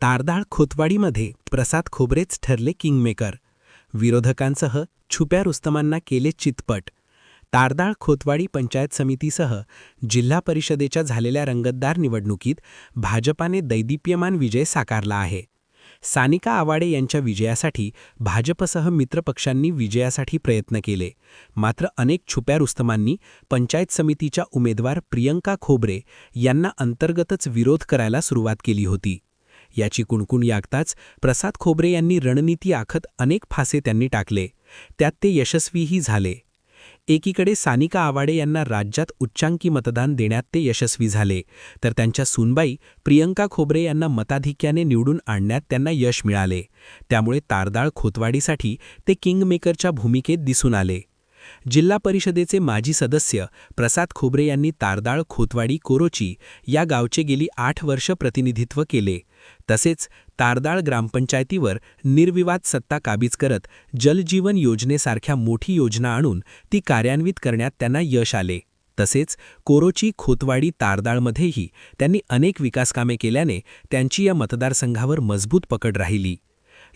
तारदाळ खोतवाडीमध्ये प्रसाद खोबरेच ठरले किंगमेकर. विरोधकांसह छुप्या रुस्तमांना केले चितपट. तारदाळ खोतवाडी पंचायत समितीसह जिल्हा परिषदेच्या झालेल्या रंगतदार निवडणुकीत भाजपाने दैदिप्यमान विजय साकारला आहे. सानिका आवाडे यांच्या विजयासाठी भाजपसह मित्रपक्षांनी विजयासाठी प्रयत्न केले. मात्र अनेक छुप्या रुस्तमांनी पंचायत समितीच्या उमेदवार प्रियंका खोबरे यांना अंतर्गतच विरोध करायला सुरुवात केली होती. याची कुणकुण याकताच प्रसाद खोबरे यांनी रणनीती आखत अनेक फासे त्यांनी टाकले. त्यात ते यशस्वीही झाले. एकीकडे सानिका आवाडे यांना राज्यात उच्चांकी मतदान देण्यात ते यशस्वी झाले, तर त्यांच्या सूनबाई प्रियंका खोबरे यांना मताधिक्याने निवडून आणण्यात त्यांना यश मिळाले. त्यामुळे तारदाळ खोतवाडीसाठी ते किंगमेकरच्या भूमिकेत दिसून आले. जिल्हा परिषदेचे माजी सदस्य प्रसाद खोबरे यांनी तारदाळ खोतवाडी कोरोची या गावचे गेली 8 वर्ष प्रतिनिधित्व केले. तसेच तारदाळ ग्रामपंचायतीवर निर्विवाद सत्ता काबीज करत जलजीवन योजनेसारख्या मोठी योजना आणून ती कार्यान्वित करण्यात त्यांना यश आले. तसेच कोरोची खोतवाडी तारदाळमध्येही त्यांनी अनेक विकासकामे केल्याने त्यांची या मतदारसंघावर मजबूत पकड राहिली.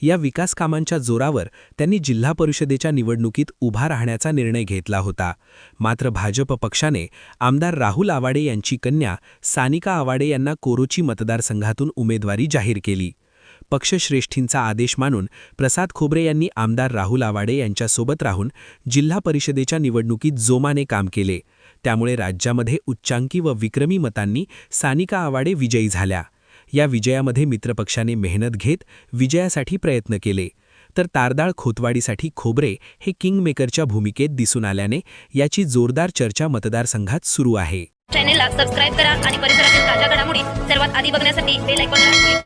या विकासकामांच्या जोरावर त्यांनी जिल्हा परिषदेच्या निवडणुकीत उभा राहण्याचा निर्णय घेतला होता. मात्र भाजप पक्षाने आमदार राहुल आवाडे यांची कन्या सानिका आवाडे यांना कोरोची मतदारसंघातून उमेदवारी जाहीर केली. पक्षश्रेष्ठींचा आदेश मानून प्रसाद खोबरे यांनी आमदार राहुल आवाडे यांच्यासोबत राहून जिल्हा परिषदेच्या निवडणुकीत जोमाने काम केले. त्यामुळे राज्यामध्ये उच्चांकी व विक्रमी मतांनी सानिका आवाडे विजयी झाल्या. या विजयामध्ये मित्रपक्षाने मेहनत घेत विजयासाठी प्रयत्न केले, तर तारदाळ खोतवाडीसाठी खोबरे हे किंगमेकरच्या भूमिकेत दिसून आल्याने याची जोरदार चर्चा मतदारसंघात सुरू आहे. चॅनलला सबस्क्राइब करा आणि परिसरातील ताज्या घडामोडी सर्वात आधी बघण्यासाठी बेल आयकॉनला क्लिक